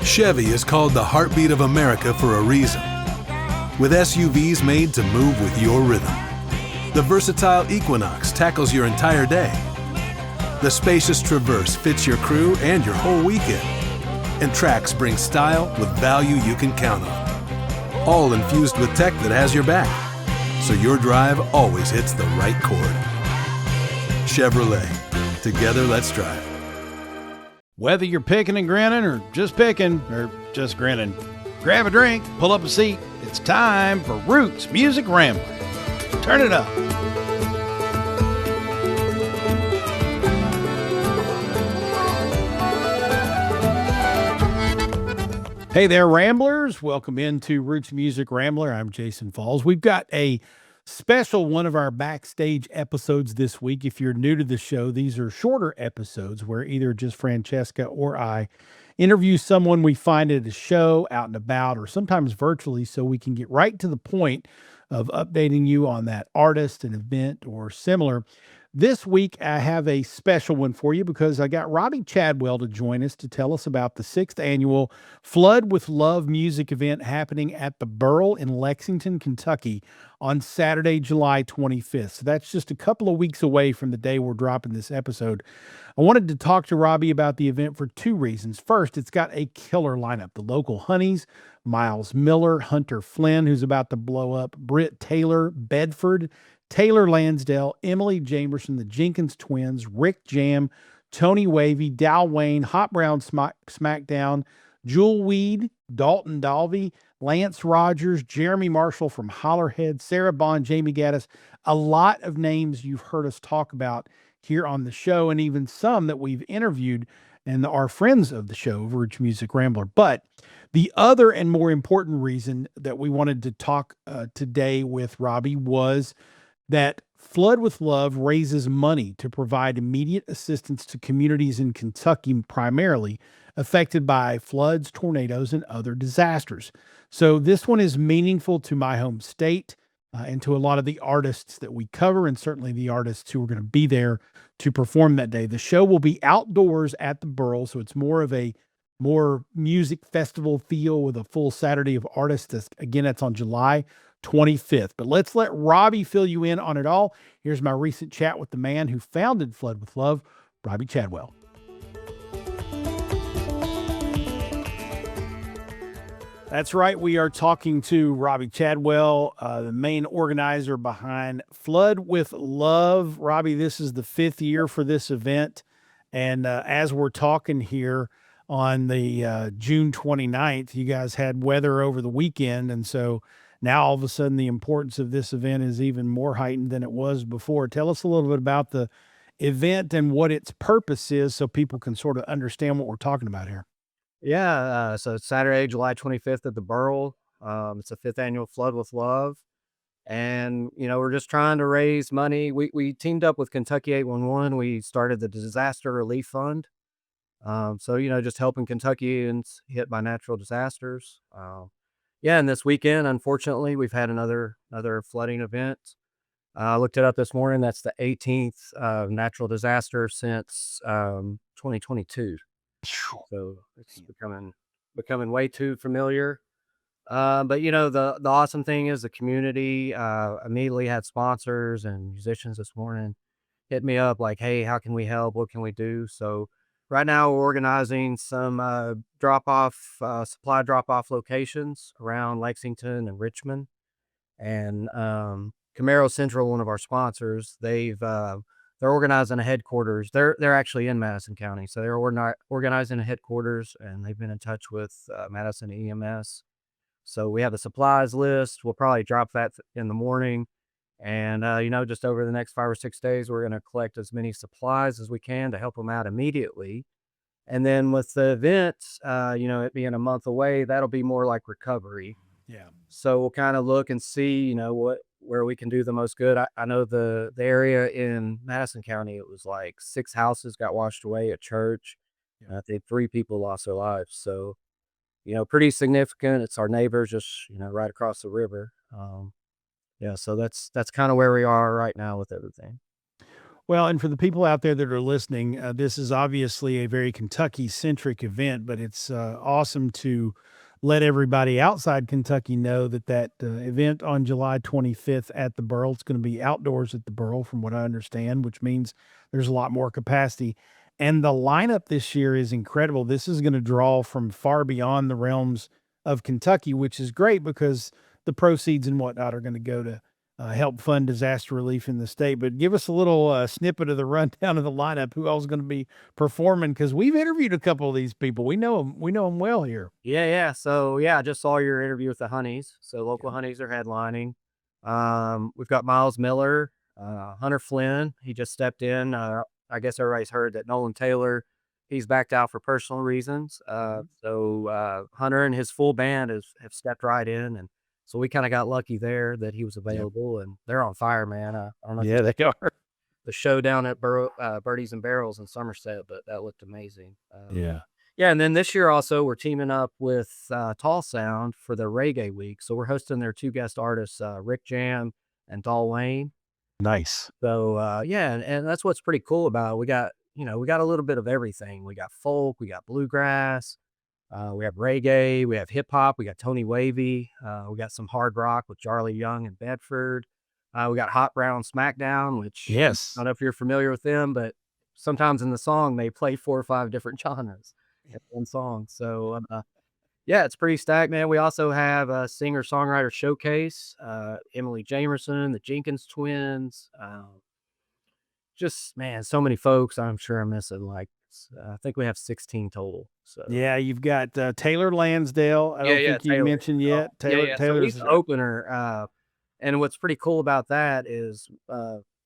Chevy is called the heartbeat of America for a reason. With SUVs made to move with your rhythm. The versatile Equinox tackles your entire day. The spacious Traverse fits your crew and your whole weekend. And Trax brings style with value you can count on. All infused with tech that has your back, so your drive always hits the right chord. Chevrolet. Together, let's drive. Whether you're picking and grinning or just grinning, grab a drink, pull up a seat. It's time for Roots Music Rambler. Turn it up. Hey there, Ramblers. Welcome into Roots Music Rambler. I'm Jason Falls. We've got a special one of our Backstage episodes this week. If you're new to the show, these are shorter episodes where either just Francesca or I interview someone we find at a show, out and about, or sometimes virtually, so we can get right to the point of updating you on that artist, an event, or similar. This week, I have a special one for you because I got Robby Chadwell to join us to tell us about the 6th annual Flood with Love music event happening at the Burl in Lexington, Kentucky on Saturday, July 25th. So that's just a couple of weeks away from the day we're dropping this episode. I wanted to talk to Robby about the event for two reasons. First, it's got a killer lineup. The local Honeys, Miles Miller, Hunter Flynn, who's about to blow up, Brit Taylor, Bedford, Taylor Lansdale, Emily Jamerson, the Jenkins Twins, Rick Jam, Tony Wavy, Dow Wayne, Hot Brown Smackdown, Jewel Weed, Dalton Dalvey, Lance Rogers, Jeremy Marshall from Hollerhead, Sarah Bond, Jamie Gaddis, a lot of names you've heard us talk about here on the show, and even some that we've interviewed and are friends of the show, Roots Music Rambler. But the other and more important reason that we wanted to talk today with Robby was that Flood with Love raises money to provide immediate assistance to communities in Kentucky, primarily affected by floods, tornadoes, and other disasters. So this one is meaningful to my home state and to a lot of the artists that we cover, and certainly the artists who are going to be there to perform that day. The show will be outdoors at the Burl, so it's more of a music festival feel with a full Saturday of artists. Again, that's on July 25th. But let's let Robby fill you in on it all. Here's my recent chat with the man who founded Flood with Love, Robby Chadwell. That's right. We are talking to Robby Chadwell, the main organizer behind Flood with Love. Robby, this is the 5th year for this event. And as we're talking here on the June 29th, you guys had weather over the weekend. And so now all of a sudden the importance of this event is even more heightened than it was before. Tell us a little bit about the event and what its purpose is so people can sort of understand what we're talking about here. Yeah, so it's Saturday, July 25th at the Burl. It's the 5th annual Flood with Love. And, we're just trying to raise money. We teamed up with Kentucky 811. We started the Disaster Relief Fund. So, just helping Kentuckians hit by natural disasters. Yeah, and this weekend, unfortunately, we've had another flooding event. I looked it up this morning. That's the 18th natural disaster since 2022. So it's becoming way too familiar. But the awesome thing is the community immediately had sponsors and musicians this morning hit me up like, hey, how can we help? What can we do? So right now we're organizing some supply drop-off locations around Lexington and Richmond. And Camaro Central, one of our sponsors, they're organizing a headquarters. They're actually in Madison County, so they're organizing a headquarters, and they've been in touch with Madison EMS. So we have a supplies list. We'll probably drop that in the morning. And, just over the next 5 or 6 days, we're going to collect as many supplies as we can to help them out immediately. And then with the event, it being a month away, that'll be more like recovery. Yeah. So we'll kind of look and see, where we can do the most good. I know the area in Madison County, it was like 6 houses got washed away, a church. Yeah. I think 3 people lost their lives. So, pretty significant. It's our neighbors just, right across the river. Yeah, so that's kind of where we are right now with everything. Well, and for the people out there that are listening, this is obviously a very Kentucky-centric event, but it's awesome to let everybody outside Kentucky know that event on July 25th at the Burl, it's going to be outdoors at the Burl, from what I understand, which means there's a lot more capacity. And the lineup this year is incredible. This is going to draw from far beyond the realms of Kentucky, which is great because the proceeds and whatnot are going to go to help fund disaster relief in the state. But give us a little snippet of the rundown of the lineup. Who else is going to be performing? Because we've interviewed a couple of these people. We know them. We know them well here. Yeah. So yeah, I just saw your interview with the Honeys. So local Honeys are headlining. We've got Miles Miller, Hunter Flynn. He just stepped in. I guess everybody's heard that Nolan Taylor, he's backed out for personal reasons. So Hunter and his full band have stepped right in, and so we kind of got lucky there that he was available, and they're on fire, man. I don't know. Yeah, they are. The show down at Birdies and Barrels in Somerset, but that looked amazing. Yeah. Yeah, and then this year also we're teaming up with Tall Sound for their Reggae Week. So we're hosting their two guest artists, Rick Jam and Doll Wayne. Nice. So yeah, and that's what's pretty cool about it. We got a little bit of everything. We got folk, we got bluegrass, we have reggae, we have hip hop, we got Tony Wavy, we got some hard rock with Charlie Young and Bedford. We got Hot Brown Smackdown, which Yes. I don't know if you're familiar with them, but sometimes in the song they play 4 or 5 different genres in one song. So yeah, it's pretty stacked, man. We also have a singer-songwriter showcase, Emily Jamerson, the Jenkins Twins. Just, man, so many folks. I'm sure I'm missing, like, I think we have 16 total. So Yeah, you've got Taylor Lansdale. I don't think you Taylor. mentioned yet. So Taylor's he's the opener. And what's pretty cool about that is,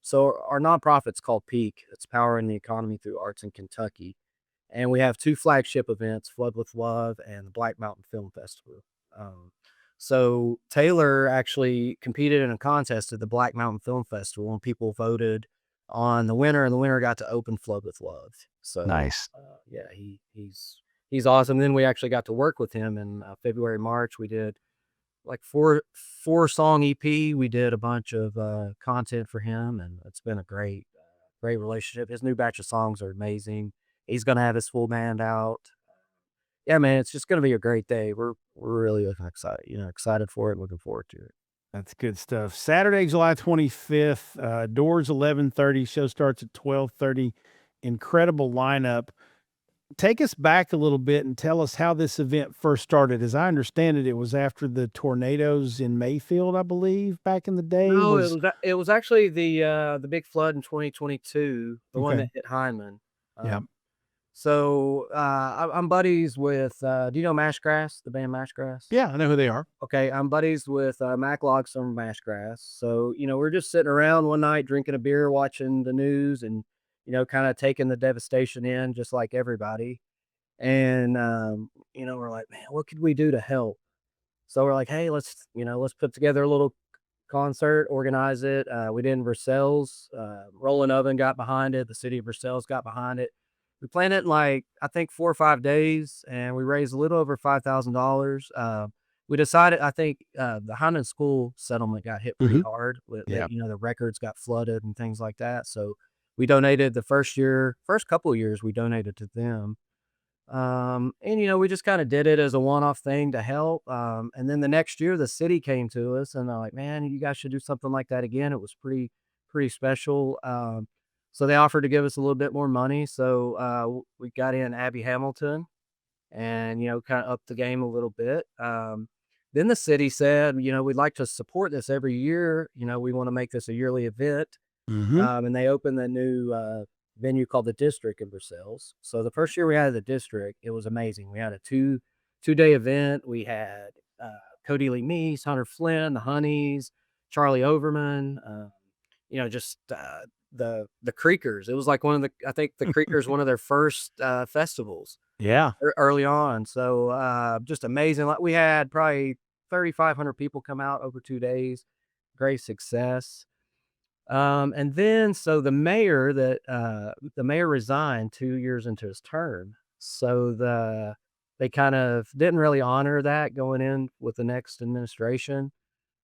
so our nonprofit's called Peak. It's powering the economy through arts in Kentucky. And we have 2 flagship events, Flood with Love and the Black Mountain Film Festival. So Taylor actually competed in a contest at the Black Mountain Film Festival, and people voted on the winner, and the winner got to open Flood with Love. So nice. Yeah, he's awesome. Then we actually got to work with him in February, March. We did like four song EP. We did a bunch of content for him, and it's been a great relationship. His new batch of songs are amazing. He's gonna have his full band out. Yeah, man, it's just gonna be a great day. We're really excited for it. Looking forward to it. That's good stuff. Saturday, July 25th, doors 11:30, show starts at 12:30. Incredible lineup. Take us back a little bit and tell us how this event first started. As I understand it, it was after the tornadoes in Mayfield, I believe, back in the day. No, it was actually the big flood in 2022, the one that hit Hyman. Yeah. So I'm buddies with, do you know Mashgrass, the band Mashgrass? Yeah, I know who they are. Okay, I'm buddies with Mac Logs from Mashgrass. So, we're just sitting around one night drinking a beer, watching the news, and, kind of taking the devastation in just like everybody. And, we're like, man, what could we do to help? So we're like, hey, let's put together a little concert, organize it. We did in Versailles. Rolling Oven got behind it. The city of Versailles got behind it. We planned it in I think 4 or 5 days, and we raised a little over $5,000. We decided, I think, the Hyman School settlement got hit pretty hard. The records got flooded and things like that. So we donated the first couple of years, we donated to them. And we just kind of did it as a one-off thing to help. And then the next year, the city came to us, and they're like, man, you guys should do something like that again. It was pretty special. So they offered to give us a little bit more money. So we got in Abby Hamilton and, kind of upped the game a little bit. Then the city said, we'd like to support this every year. We want to make this a yearly event. And they opened the new venue called the District in Versailles. So the first year we had the District, it was amazing. We had a two-day event. We had Cody Lee Meese, Hunter Flynn, the Honeys, Charlie Overman, just the Creekers. It was like I think the Creekers, one of their first festivals. Yeah. Early on. So just amazing. Like we had probably 3,500 people come out over 2 days. Great success. And then so the mayor resigned 2 years into his term. So they kind of didn't really honor that going in with the next administration.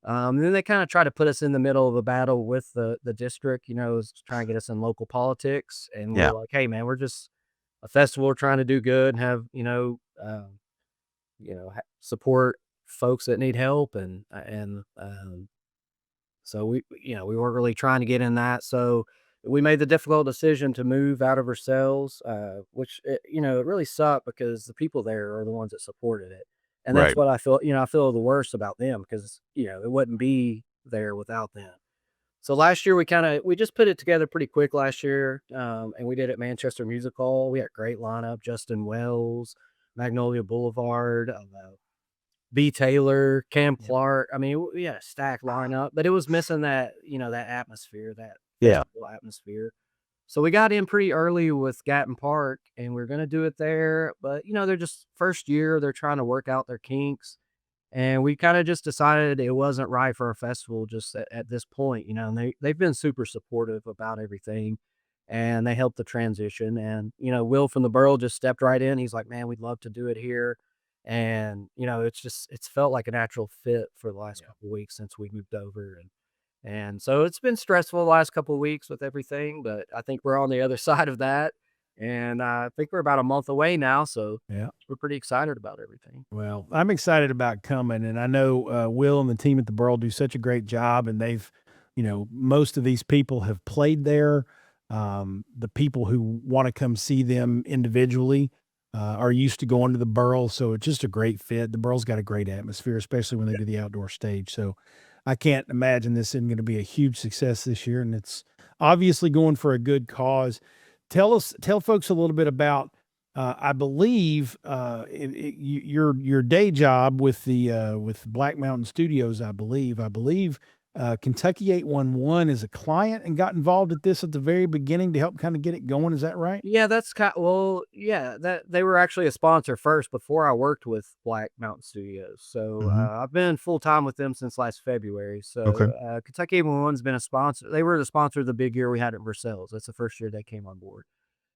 And then they kind of try to put us in the middle of a battle with the district, trying to get us in local politics. And we're like, hey, man, we're just a festival. We're trying to do good and have, support folks that need help. So we weren't really trying to get in that. So we made the difficult decision to move out of ourselves, which, it really sucked because the people there are the ones that supported it. And that's what I feel, I feel the worst about them because, it wouldn't be there without them. So last year we just put it together pretty quick last year. And we did it at Manchester Music Hall. We had a great lineup: Justin Wells, Magnolia Boulevard, B. Taylor, Cam Clark. I mean, we had a stacked lineup, but it was missing that, that atmosphere, that festival atmosphere. So we got in pretty early with Gatton Park, and we're going to do it there. But, they're just first year. They're trying to work out their kinks. And we kind of just decided it wasn't right for a festival just at this point, and they've been super supportive about everything. And they helped the transition. And, Will from the Burl just stepped right in. He's like, man, we'd love to do it here. And, it's felt like a natural fit for the last couple of weeks since we moved over. And so it's been stressful the last couple of weeks with everything, but I think we're on the other side of that. And I think we're about a month away now. So we're pretty excited about everything. Well, I'm excited about coming, and I know Will and the team at the Burl do such a great job, and they've, most of these people have played there. The people who want to come see them individually are used to going to the Burl, so it's just a great fit. The Burl's got a great atmosphere, especially when they do the outdoor stage. So I can't imagine this isn't going to be a huge success this year, and it's obviously going for a good cause. Tell folks a little bit about, I believe, your day job with with Black Mountain Studios. I believe Kentucky 811 is a client and got involved at this at the very beginning to help kind of get it going. Is that right? Yeah, that they were actually a sponsor first before I worked with Black Mountain Studios. So I've been full time with them since last February. So Kentucky 811's been a sponsor. They were the sponsor of the big year we had at Versailles. That's the first year they came on board.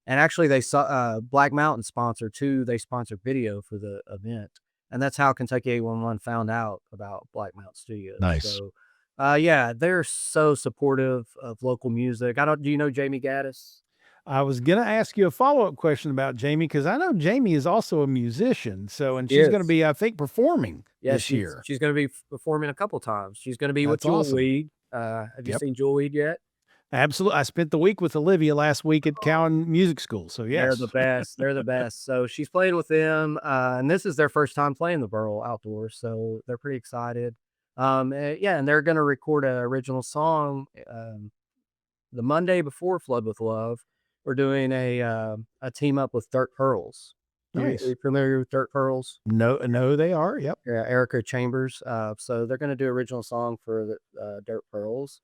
And actually, they saw Black Mountain sponsor too. They sponsored video for the event, and that's how Kentucky 811 found out about Black Mountain Studios. Nice. So, they're so supportive of local music. Do you know Jamie Gaddis? I was gonna ask you a follow-up question about Jamie because I know Jamie is also a musician. So, and she's going to be, I think, performing this year. She's going to be performing a couple times. She's going to be with awesome. Jewelweed. Have you seen Jewelweed yet? Absolutely. I spent the week with Olivia last week at Cowan Music School. So yes, they're the best. They're the best. So she's playing with them, and this is their first time playing the Burl outdoors. So they're pretty excited. And they're going to record an original song the Monday before Flood with Love. We're doing a team up with Dirt Pearls. Nice. Are you familiar with Dirt Pearls? No, they are. Yep. Yeah, Erica Chambers. So they're going to do an original song for the Dirt Pearls.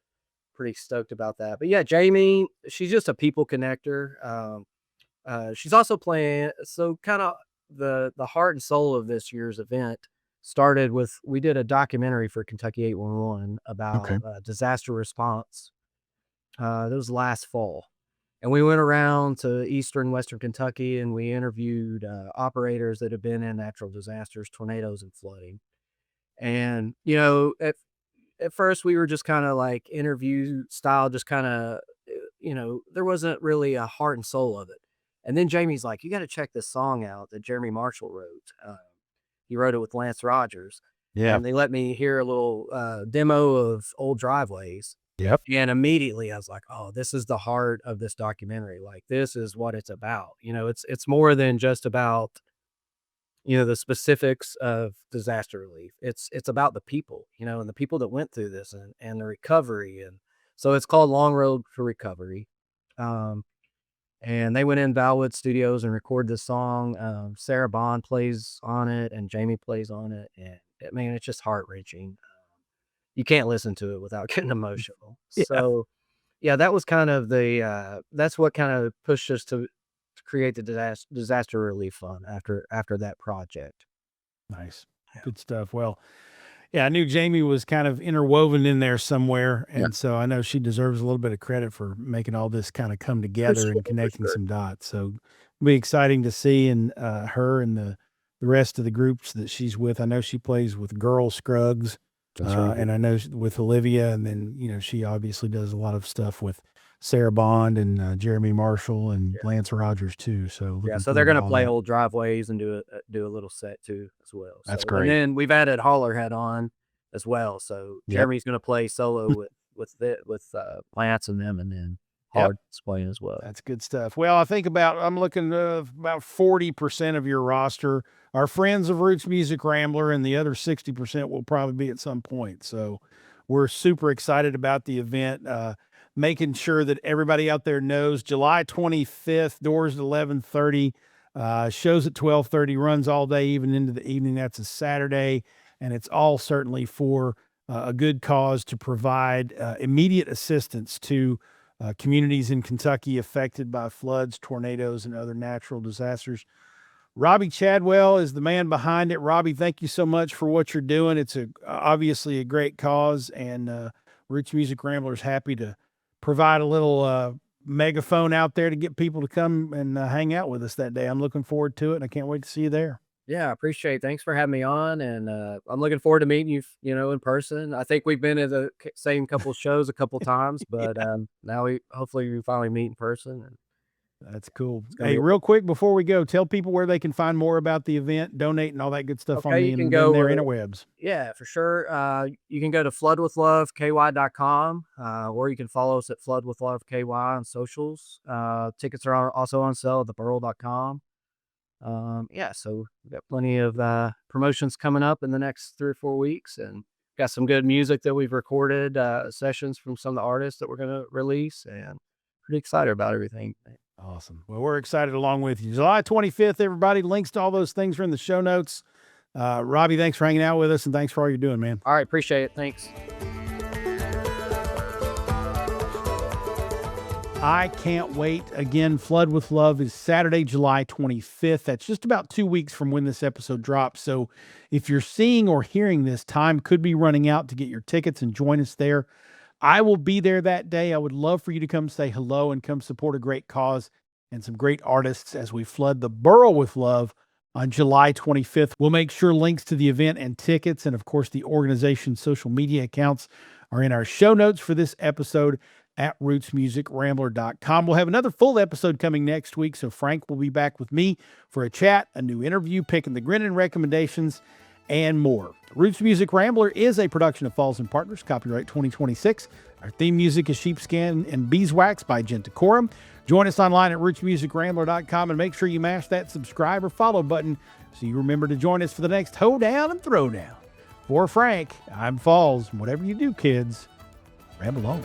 Pretty stoked about that. But yeah, Jamie, she's just a people connector. She's also playing. So kind of the heart and soul of this year's event started with, we did a documentary for Kentucky 811 about disaster response. That was last fall. And we went around to eastern Western Kentucky and we interviewed operators that have been in natural disasters, tornadoes, and flooding. And, at first we were just kind of like interview style, just kind of, there wasn't really a heart and soul of it. And then Jamie's like, you got to check this song out that Jeremy Marshall wrote. He wrote it with Lance Rogers. Yeah. And they let me hear a little demo of Old Driveways. Yep. And immediately I was like, oh, this is the heart of this documentary. Like, this is what it's about. It's more than just about, the specifics of disaster relief. It's about the people, and the people that went through this and the recovery. And so it's called Long Road to Recovery. And they went in Valwood Studios and recorded this song. Sarah Bond plays on it and Jamie plays on it. And it's just heart wrenching. You can't listen to it without getting emotional. Yeah. So that was kind of that's what kind of pushed us to create the disaster relief fund after that project. Nice. Good stuff. Well, yeah, I knew Jamie was kind of interwoven in there somewhere. And so I know she deserves a little bit of credit for making all this kind of come together and connecting some dots. So it'll be exciting to see her and the rest of the groups that she's with. I know she plays with Girl Scruggs That's right. And I know with Olivia, and then, you know, she obviously does a lot of stuff with Sarah Bond and Jeremy Marshall and Lance Rogers too. So Yeah, looking so they're forward to gonna all play that. Old Driveways and do a little set too as well. That's So, great. and then we've added Hollerhead on as well. So Yep. Jeremy's gonna play solo with Lance and them, and then Hollerhead's playing as well. That's good stuff. Well, I'm looking about 40% of your roster are friends of Roots Music Rambler, and the other 60% will probably be at some point. So we're super excited about the event. Making sure that everybody out there knows July 25th, doors at 11:30, shows at 12:30, runs all day, even into the evening. That's a Saturday, and it's all certainly for a good cause to provide immediate assistance to communities in Kentucky affected by floods, tornadoes, and other natural disasters. Robby Chadwell is the man behind it. Robby, thank you so much for what you're doing. It's obviously a great cause, and Roots Music Rambler is happy to provide a little megaphone out there to get people to come and hang out with us that day. I'm looking forward to it, and I can't wait to see you there. Yeah, I appreciate it. Thanks for having me on, and I'm looking forward to meeting you, in person. I think we've been at the same couple shows a couple times, but now hopefully we finally meet in person. And that's cool. gonna Hey, be- real quick before we go, tell people where they can find more about the event, donate, and all that good stuff on Okay, the you can go their interwebs. Yeah, for sure. You can go to floodwithloveky.com, or you can follow us at floodwithloveky on socials. Tickets are also on sale at theburl.com. Yeah, so we've got plenty of promotions coming up in the next 3 or 4 weeks, and got some good music that we've recorded, sessions from some of the artists that we're going to release, and pretty excited about everything. Awesome. Well, we're excited along with you. July 25th, everybody. Links to all those things are in the show notes. Robby, thanks for hanging out with us, and thanks for all you're doing, man. All right, appreciate it. Thanks. I can't wait. Again, Flood with Love is Saturday, July 25th. That's just about 2 weeks from when this episode drops. So if you're seeing or hearing this, time could be running out to get your tickets and join us there. I will be there that day. I would love for you to come say hello and come support a great cause and some great artists as we flood the Burl with love on July 25th. We'll make sure links to the event and tickets, and of course the organization's social media accounts, are in our show notes for this episode at rootsmusicrambler.com. We'll have another full episode coming next week, so Frank will be back with me for a chat, a new interview, picking the grinning recommendations, and more. Roots Music Rambler is a production of Falls & Partners, copyright 2026. Our theme music is Sheepskin and Beeswax by Gentacorum. Join us online at rootsmusicrambler.com, and make sure you mash that subscribe or follow button so you remember to join us for the next Hoe-Down and Throwdown. For Frank, I'm Falls. Whatever you do, kids, ramble on.